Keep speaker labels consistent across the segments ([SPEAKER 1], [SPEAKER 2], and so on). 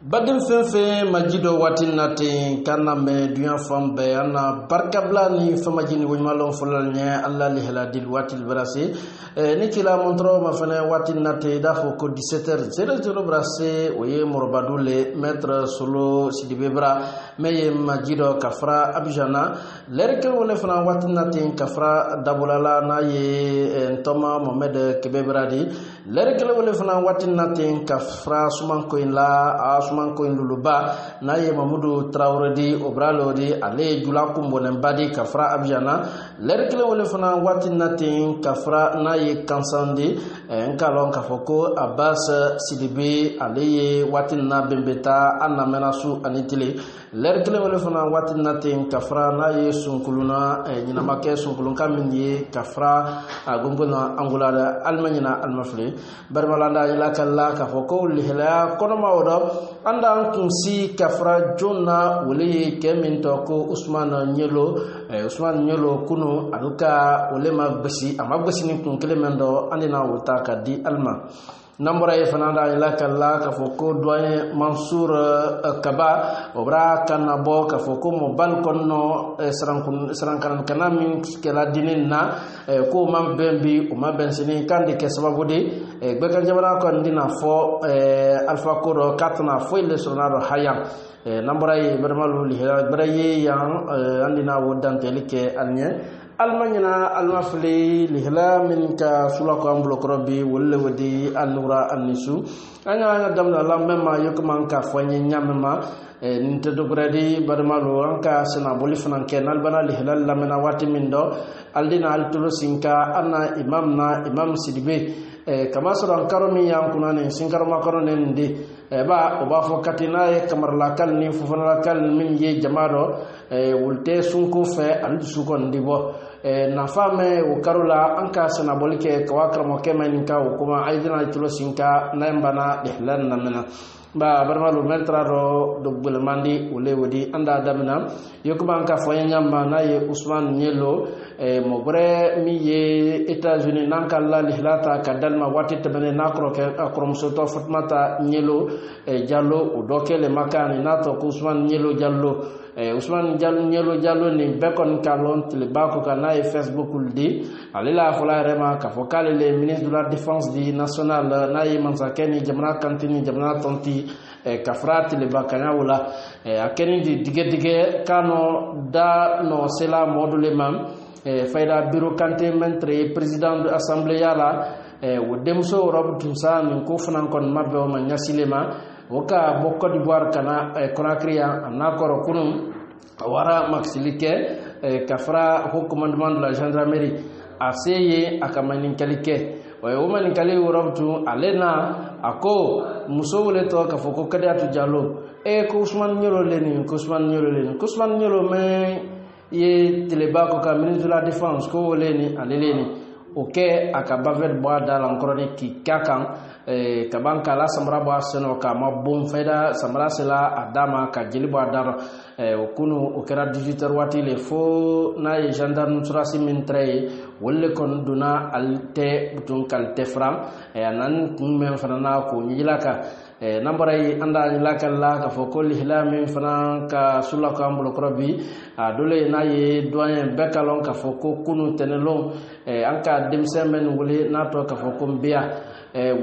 [SPEAKER 1] Badim fenfe majido watin nati kana me duyan fambe ana barkabla ni famajini wonymalon fulal nya alla li haladil watil brase ni kila montro ma fene watin nati da fo ko 17h00 brase oye morbadule maître solo sidibe bra meye majido kafra abjana lerke wole fana watin nati kafra dabulala na ye ntoma mohamed kebebradi lerke wole fana watin nati kafra suman ko la man ko induluba na ye Mamadou Traoré di obralo di ale jula kumbo nembadi kafra abjana lerkele wole fana watin natin kafra na ye kansandi nkalon kafoko Abbas Sidibe ale ye watin na bembeta anna menasu anitile lerkele wole fana watin natin kafra na ye sunkuluna nyina make sunkulun kamin ye kafra agongona angulada almanyina almafle barmalanda ila kala kafoko lihla kono mawdo anda kunsi kafra jonna wole kemin to ko Ousmane Nyelo kuno aluka wole mabasi amabasi ni kun kelemendo andina wuta ka di alma nambora e fananda ila kala ka foko doyen Mansour Kaba obra kanabo ka foko mo balkon no srankan kanami kala dinina ko mam bembi o mabensini kandi ke sababu de bekan jabara ko ndina fo alfa koro katna fo ile sonaro hayam nambora e bermalu li braye yang andina wodante ke alnya almanyana almafli lihla min ka sulako ambulo krobi wolle wodi alura annisu anya damna lamma yokman ka fanye nyamma ninte dogradi barmalu anka sena boli fanan kenal bana lihla lamena wati mindo aldina altulo sinka anna imam Sidibe kama sura karomi yang kunane sinkaro makarone ndi ba oba fo katina e kamarla kal ni fufana kal min ye jamado wulte sunku fe andu suko ndibo na fame o karola anka sana bolike kawakra mo kema ninka o kuma aidina tulo sinka nambana dehlan namena ba barmalu meltraro dogbel mandi wole wodi anda damna yokuba anka foyanya mana ye Ousmane Nyelo mo bre mi ye États-Unis nanka la lihlata kadalma wati tabane nakro ke akrom soto Fatmata Nyelo Diallo o dokele makani nato Ousmane Nyelo Diallo Ousmane Nyelo Diallo ni bekon kalon tile bako kana e Facebook uldi alila fola rema ka fokale le ministre de la défense di national na ye mansakeni jamana kantini jamana tonti kafrati le bakanya wala akeni di dige kano da no sela module mam fayda bureau kanté mentre président de l'assemblée yala wo demso rob tumsa min ko fanan kon mabbe o man nyasilema woka bokko di boar kana Conakry na koro kunum wara maxilike kafra au commandement de la gendarmerie aseye akamanin kalike o man kali robtu alena ako musowle to ka foko kadatu Diallo ko Ousmane Nyelo me ye teleba ko ka ministre de la défense ko leni aleleni oke akabavet boa dal encore ki kakan kabanka la samra boa seno ka mabum feda samra sela adama ka jeli boa dar okunu okera 18h wati le fo na gendarme surasi mintre wolle kon duna alte butun kalte fram anan men fanana ko nyilaka nambaray anda lakalla ka foko lihla min fana ka sulaka ambulo krobi dole na ye doyen bekalon ka foko kunu tenelon anka demsemen wole nato ka foko mbia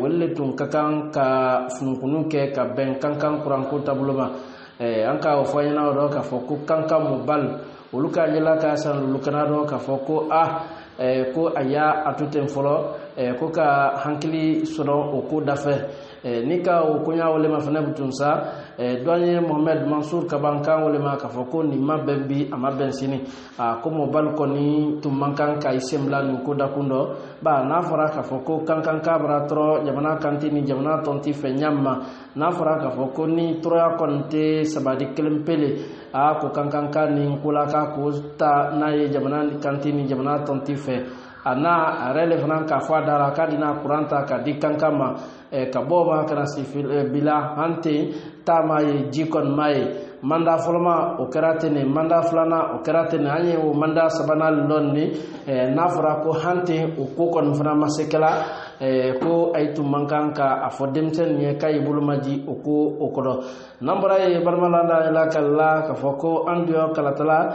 [SPEAKER 1] wolle tun kakan ka funkunu ke ka ben kankan kuranko tabuloma anka o fayna do ka foko kankan mobal uluka nyela ka san lukana do ka foko ko aya atuten folo ko ka hankili sodo o ko dafe nika o kunya wole mafana butunsa doyen Mohamed Mansour Kabankan wole ma kafoko ni mabembi amabensini ko mo balkoni tumankan ka isemla ni ko dakundo ba na fara kafoko kankan kabra tro jamana kantini jamana tonti fenyamma na fara kafoko ni troya konte sabadi kelempele ko kankan ka ni kula ka ko ta na ye jamana kantini jamana tonti fe ana relevant ka fa dara kadina kuranta ka dikankama ka boba kana sifil bila hante tama ye jikon mai manda folma o karatene manda flana o karatene anye o manda sabanal lonni nafra ko hante o ko kon fana masekela ko aytu mankanka afo demsen nye kay bulumaji oko okodo nambara e barmalanda ila kala ka foko andio kalatala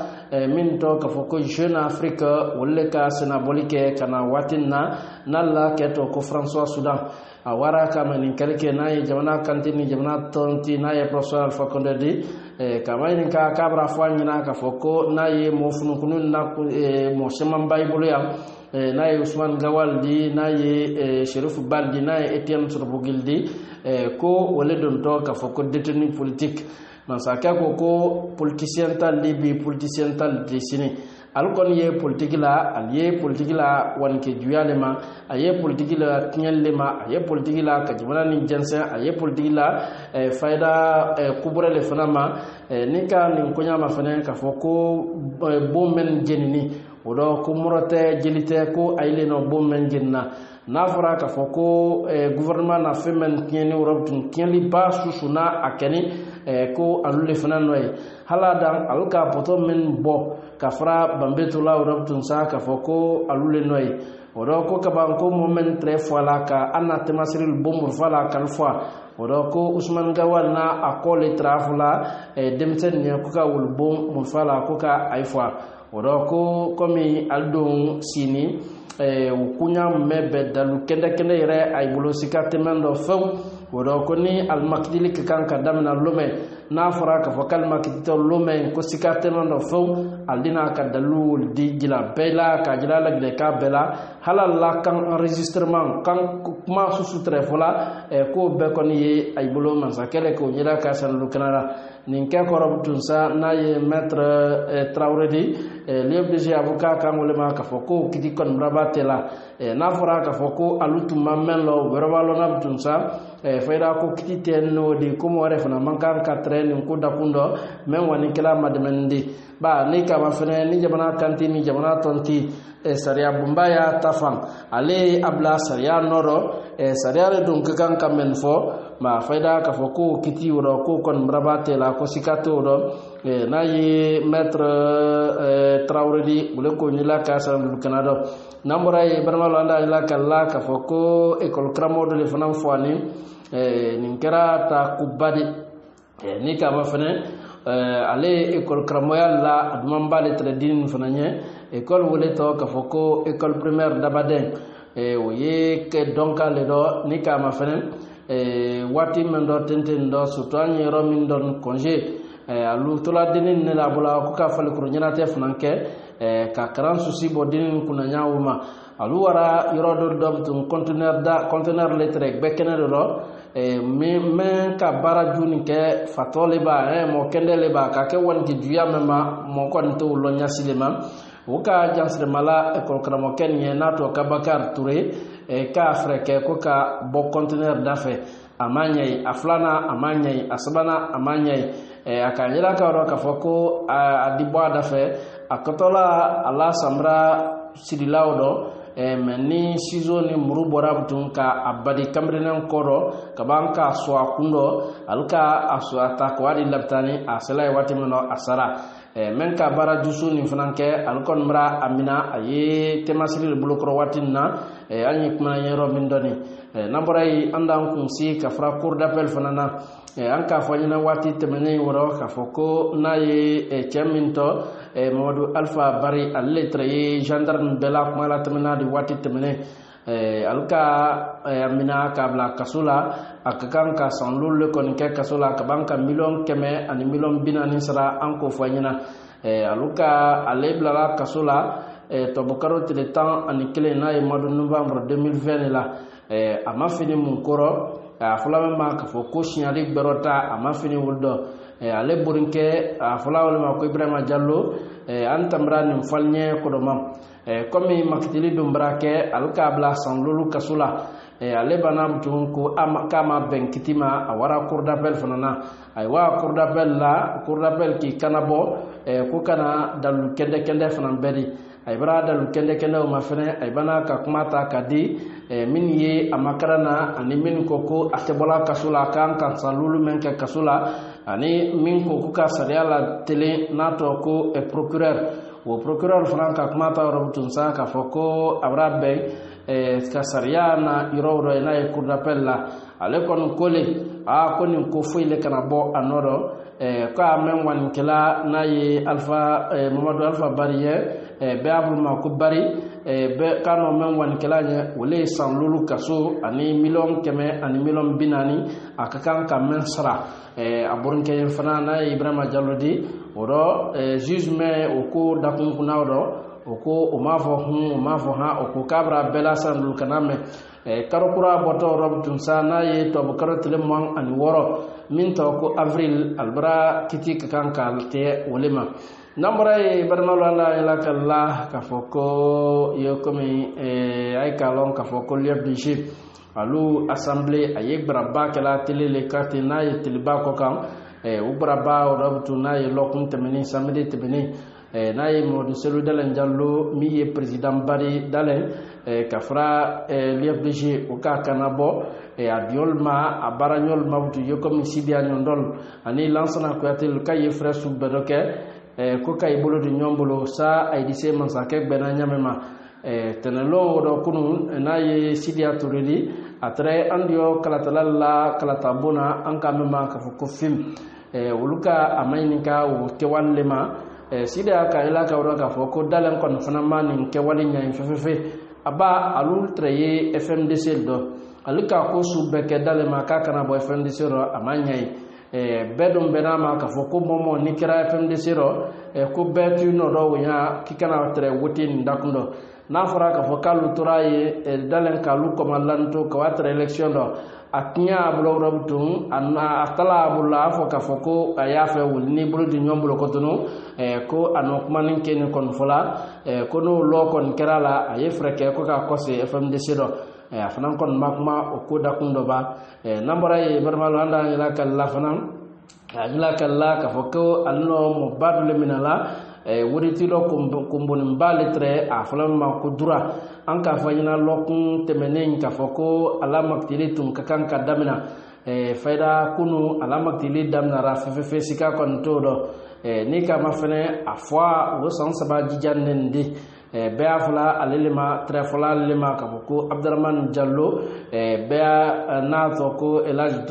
[SPEAKER 1] min to ka foko jeune afrique wolle ka senabolike kana watinna nalla keto ko François Soudan awara kama ni kalike nayi jamana kantini jamana tonti nayi professeur Alpha Condé di kama ni ka kabra fanyina ka foko nayi mo funu kunun na mo seman bible ya nayi Ousmane Gawal di nayi Chérif Baldi nayi Etienne Sorbogil di ko wole don to ka foko détenu politique nan sa ka ko politicien tal libi politicien tal desini alkon ye politique la aliye politique la wanke juyalema aye politique la tinyallema aye politique la kajibana ni jensen aye politique la faida kubure le fanama nika ni konya mafane ka foko bommen jenini odo ko morote jelite ko ayle no bommen jenna nafara ka foko gouvernement na femen tieni Europe tun tieni ba susuna akeni ko alule fananoy haladan aluka poto men bo kafra bambetula Europe tun sa ka foko alule noy odo ko kabanko moment très fois la ka anna temasril bomur fala kalfa odo ko Ousmane Gawal na akole trafula demten ne ko ka wul bom mun fala ko ka aifa odo ko komi aldon sini kunya mebe dalu kende kende yere ay bulo sikate mendo few wodo ko ni al makdili kan ka damna lume na fara ka fokal makdito lume ko sikate mendo few aldina ka dalu di gila bela ka gila la gile ka bela halalla kan enregistrement kan kuma susu trefola ko be ko ni ay bulo man sakele ko nyira ka san lu kanara nin ke ko sa na ye maître Traoré di lebdg avocat kan wole ma ka foko kiti kon rabatela na fara ka foko alutu mammen lo werwalo na sa fayda ko kiti tenno di ko mo refa na mankan ka train ko dakundo men wani kala madmendi ba ni ka ma fene ni jamana kanti ni jamana tonti saria bumbaya tafang ale abla saria noro saria re dum kan kamen fo ma fayda ka foko kiti woro ko kon rabatela ko sikato do na yi maître Traoré di bule ko nyila ka san du Canada nambara yi barmalo anda ila kala ka foko école kramo de le fanam fwani nin kera ta kubadi ni ka ma fane ale école kramo yalla adman bale tradin fananye école wole to ka foko école primaire d'Abaden oye ke donka le do ni ka ma fane wati men do tenten do sutani romin don congé alu tola dinin ne la bula ko ka fal ko nyana te fnanke ka karan susi bo dinin kuna nyaawuma alu wara yoro do tun conteneur lettre bekene do men ka bara juni ke fatole ba mo kendele ba ka ke won ki juya mema mo kon to lo nyasilema woka jansre mala ko kramo kenye nato Kabakar Touré ka freke ko ka bo conteneur dafe amanyai aflana amanyai asbana amanyai akanyira ka ro ka foko adibwa dafe akotola ala samra sidilawdo meni sizo ni muru borabtun ka abadi kamrenen koro kabanka so akundo alka aso atakwadi labtani asala wati meno asara men ka bara jusu ni fananke alkon mra amina aye temasri bulukro watinna anyi kuma yero min doni namboray andan kun si ka fra cour d'appel fanana anka fanyina wati temene woro ka foko naye cheminto Mamadou Alpha Bari al-lettre gendarme de la kumala temena di wati temene alka amina kabla kasula akakan ka sanlul ko ke kasula kabanka million keme ani million binani sara anko fanyina aluka alebla kasula to bokaro tele temps ani kele na e mois de novembre 2020 la ama fini mun koro afula ma ka fo ko shiali berota ama fini wuldo ale burinke afula wala ma ko Ibrahima Diallo antamra nim falnye ko do mam komi maktili dum brake alkabla sanlulu kasula ale bana mutun ko kama benkitima awara cour d'appel fanana ay wa cour d'appel ki kanabo ko kana dal kende kende fanan beri ay bara dal kende kende o mafene ay bana ka kumata kadi min ye amakarana ani min koko atebola kasula kan sanlulu menke kasula ani min ko ka sariala tele nato ko procureur wo procureur fana ka kuma ta ro tunsa ka foko abrabe ka sariya na yoro ro na cour d'appel la ale kon kole a koni ko foyle kana bo anodo ka men wan kila na ye alpha Mamadou Alpha Bariye be abulma ko bari be kano men wan kila nya wole san lulu kaso ani million keme ani million binani akakan ka men sara aburun ke fana na Ibrahima Diallo di oro jugement o ko dakun kunawdo o ko o mafo ha o ko kabra bela san lulu kaname karokura boto rob tunsa na ye to bukaro tilemon ani woro min to ko avril albra kiti kankal te wolema nambra e barnalo la ila kala ka foko yo komi ay kalon ka foko lier du jip alu assemblée ayek braba kala tele le carte na ye tilba ko kam u braba o rob tunna ye lokun temeni samedi temeni na ye Modou Cellou Dalein Diallo mi ye président bari Dalein kafra l'FDG o ka kanabo a diolma a baranyol mawtu yo comme Sidia Nyondol ani lansana ko atel kay frère subbedoke ko kay bolo de nyombolo sa ay dise mansake bena nyamema tenelo do kunu na ye Sidia Touredi atre andio kalatalalla kalatabona anka mema ka ko film wuluka amainika o kewallema Sidia ka ila ka wora ka foko Dalein kon fana manin kewali nyaay fefefe aba alul treye FMDC do alika ko subeke Dalema ka kana bo FMDC ro amanyai bedum benama ka foko momo nikira FMDC ro ko betu no do nya kikana tre wotin ndakundo na fara ka fokalu turaye Dalein ka lu komalanto ka watra election do atnya bulo robtum anna atala bulla fo ka foko ayafe wulni bulo di nyombulo kotono ko anok manin ken kon fola ko no lo kon kerala aye freke ko ka kose FMDC do afanan kon makma o ko dakundo ba nambara e barmalo anda ila kala fanan ila kala ka foko alno mo badule minala wuritilo kumbun balitre afalan ma kudura anka fanyina lokun temenen ka foko alamaktili tun kakan kadamina faida kunu alamaktili damna rafefe sika kon todo ni ka mafene afwa wo san saba jijannendi be afla alelema trefola alelema ka foko Abdurrahman Diallo be na to ko Elaj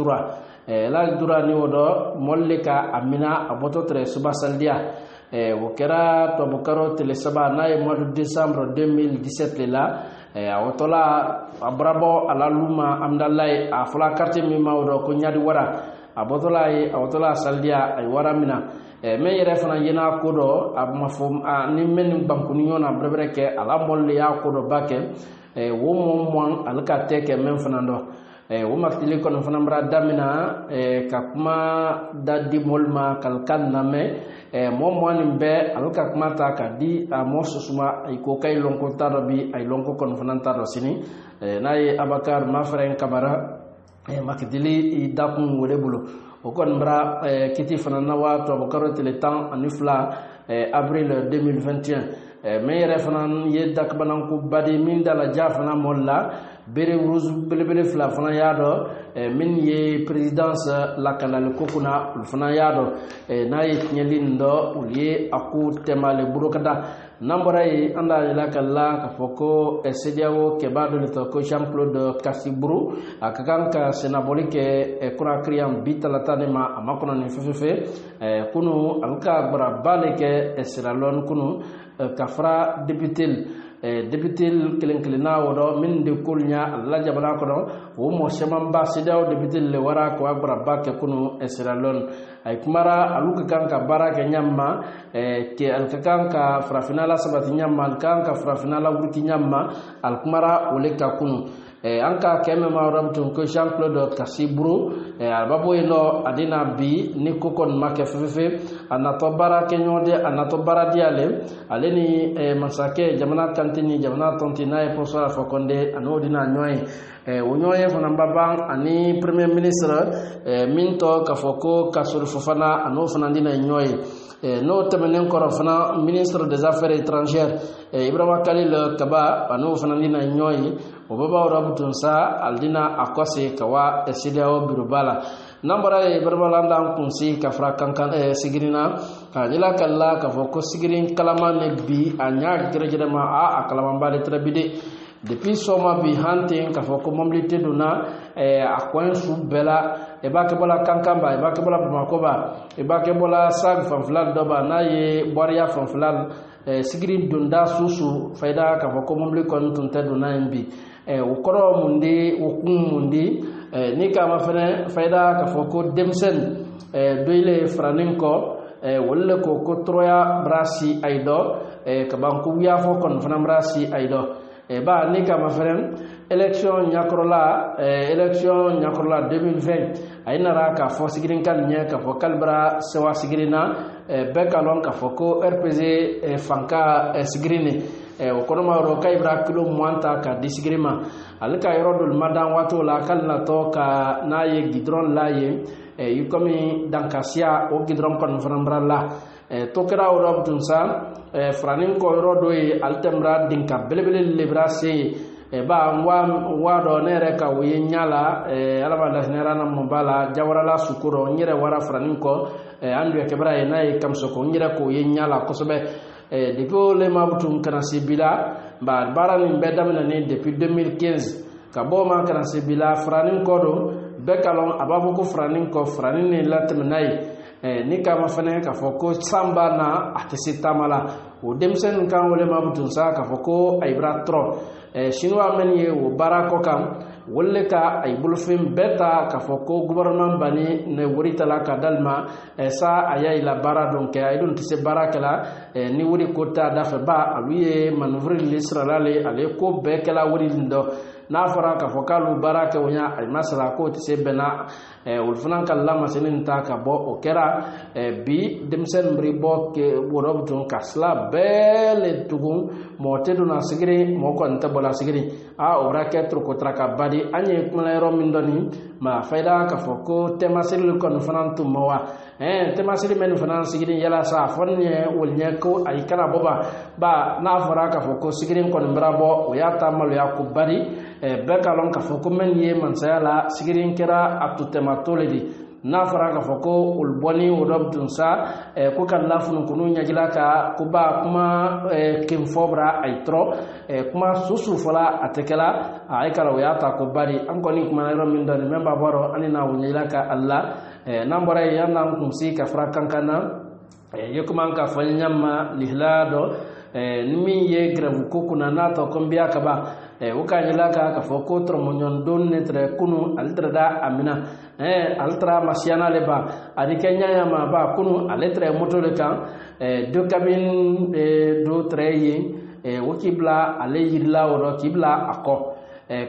[SPEAKER 1] Dura ni wodo mollika amina aboto tre suba saldia wokera to bukaro tele saba na e mois de décembre 2017 la awotola abrabo ala luma amdalay a fula quartier mi mawdo ko nyadi wara awotola saldia ay wara mina me yere fana yena kodo abmafum ni men banku ni yona brebreke ala molle ya kodo bake wo mom alka teke men fana do wo maktili kono fana mbra damina ka kuma dadi molma kalkan name momwani be alka kuma ta ka di mo susuma ay ko kay lonko tado bi ay lonko kono fana tado sini nay Abakar Mafren Kamara maktili dakun wole bulo o kon mbra kiti fana na wa to bokaro tele temps anifla avril 2021 mais refana yedak banan ko badi min dala jafana molla bere rose belebele fla fana yado min ye présidence la kanal kokuna fana yado na ye nyelindo ulie aku temale burokada nambara yi anda la kala ka foko sediawo ke bado le to ko Jean Claude Kassiburu akakanka senabolike kura kriam bitala tanema amakona ni fefefe kunu alka bara baleke esralon kunu kafra député kelenkilina wodo min de kulnya alla jabala ko do wo mo semamba sidaw député le wara ko agbara bakke kunu esralon ay kumara aluka kanka baraka nyamma ke alkakanka frafinala sabati nyamma alkanka frafinala wuti nyamma alkumara oleka kunu anka keme ma rabtun ko Jean Claude Kassiburu albabo ino adina bi ni kokon make fefe anato baraka nyode anato baradiale aleni masake jamana kantini jamana tontina e poso fakonde anodina nyoy onyoye fana babang ani premier ministre minto kafoko kasur fofana ano fana dina nyoy no temenen koro fana ministre des affaires étrangères Ibrahima Khalil Kaba ano fana dina nyoy o baba rabutun sa aldina akose kawa CEDEAO birubala nambara e berbalanda kunsi kafra kankan sigirina kanila kala ka foko sigirin kalama ne bi anya gerejere ma a kalama bale trebide depuis soma bi hantin ka foko mobilité duna akwan su bela e ba ke bola kankamba e ba ke bola makoba e ba ke bola sag fanflal doba na ye boria fanflal sigirin dunda susu faida ka foko mobilité kon tunte duna mbi o koro mundi o kum mundi ni kama fene faida ka foko demsen doile franinko wolle ko troya brasi aido ka banku ya fo kon fana brasi aido ba ni kama fene election nyakrola 2020 ainara ka fo sigirin kan nya ka fo kalbra sewa sigirina bekalon ka foko RPG fanka sigirine o kono ma ro kay bra kilo mwanta ka disigrima alka yorodul madan wato la kalna to ka naye gidron laye yukomi dankasia o gidron kon franbralla to kra o robtun sa franin ko rodo e altemra dinka belebele lebra se ba wa do nere ka wi nyala alaba la nera na mobala jawara sukuro nyire wara franin ko andu e kebra e nay kamso ko nyire ko wi nyala kosobe depuis le mabutum kana sibila ba barani bedamna ni depuis 2015 ka boma kana sibila franin kodo bekalon ababu ko franin ko franin ni latmnai ni kama fane ka foko samba na atesita mala o demsen kan wole mabutum sa ka foko aibra tro shinwa men ye o barako kam wolle ka ay bulfin beta ka foko gouvernement bani ne wurita la ka dalma sa ayay la bara donc ay dun tise barakala ni wuri kota dafa ba awiye manouvre l'israël ale ko bekela wuri ndo na fara ka fokalu baraka wonya ay masra ko tise bena ulfunan kala masenin ta ka bo o kera bi demsen bribo ke worob tun kasla bele tugun motedu na sigiri moko anta bola sigiri a obra ke tro ko traka badi anye kumlero mindoni ma faida ka foko temasil kon fanantu mawa temasil men fanan sigiri yala sa fonye wolnya ko ay kala boba ba na fara ka foko sigiri kon brabo o ya tamal ya ko badi bekalon ka foko men ye mansala sigiri kera atutema toledi na fara ka foko ulboni urabdun sa ko kan lafun kunu nyagila ka kuba kuma kim fobra aitro kuma susu fala atekela ay kala wayata ko bari an koni kuma ro min don memba boro anina wunyila ka alla nambara yanna kum si ka fara kankana yekuma ka falnyama lihlado nimi ye gravu kokuna nato kombia kaba ukanyila ka foko tro monyon don netre kunu altra da amina altra masiana leba adikenya ya ma ba kunu aletre moto le kan de cabine do treyi wukibla ale yidla woro kibla ako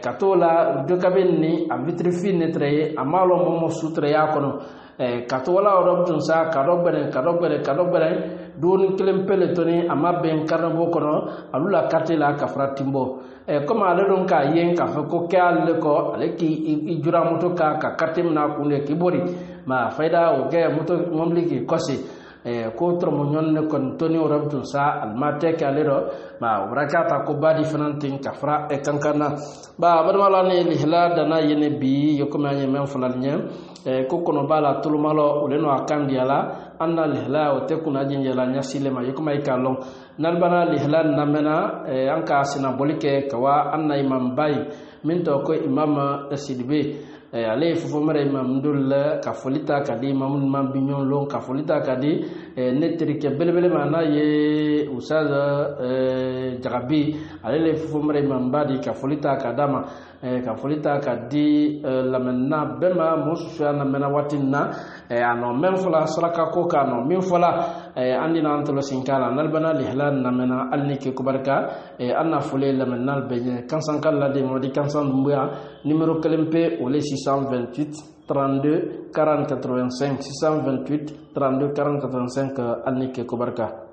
[SPEAKER 1] katola de cabine ni a vitrifi netre amalo momo sutre ya kono katola robtun sa kadogbere don kelem peletoni ama ben karabo kono alula katela ka fratimbo comme ale don ka yen ka ko kale ko ale ki ijura moto ka katim na kunde kibori ma faida o ke moto momliki kosi ko tro monyon ne kon toni robtun sa almate ka lero ma brakata ko badi fanantin ka fra e kankana ba barmala ni lihla dana yene bi yokoma men fulal nyem ko kono bala tulumalo uleno akandiala anna lihla o te kuna jinjela nyasile ma yokoma ikalon nalbana lihla namena anka sina bolike kawa anna imam bay minto ko imam sidbe ale fofo mara imam ndul ka folita kadi imam mambinyon lon ka folita kadi netrike belebele mana ye usaz jarabi ale fofo mara imam badi ka folita kadama ka folita kadi lamenna bema musu na mena watinna ano men fola saraka ko kano min fola andina antolo sinkala nalbana lihlan na mena alnike kubarka anna fole lamenna benye kansan kala de modi kansan mbuya numéro kelempe ole 628 32 40 85 628 32 40 85 alnike kubarka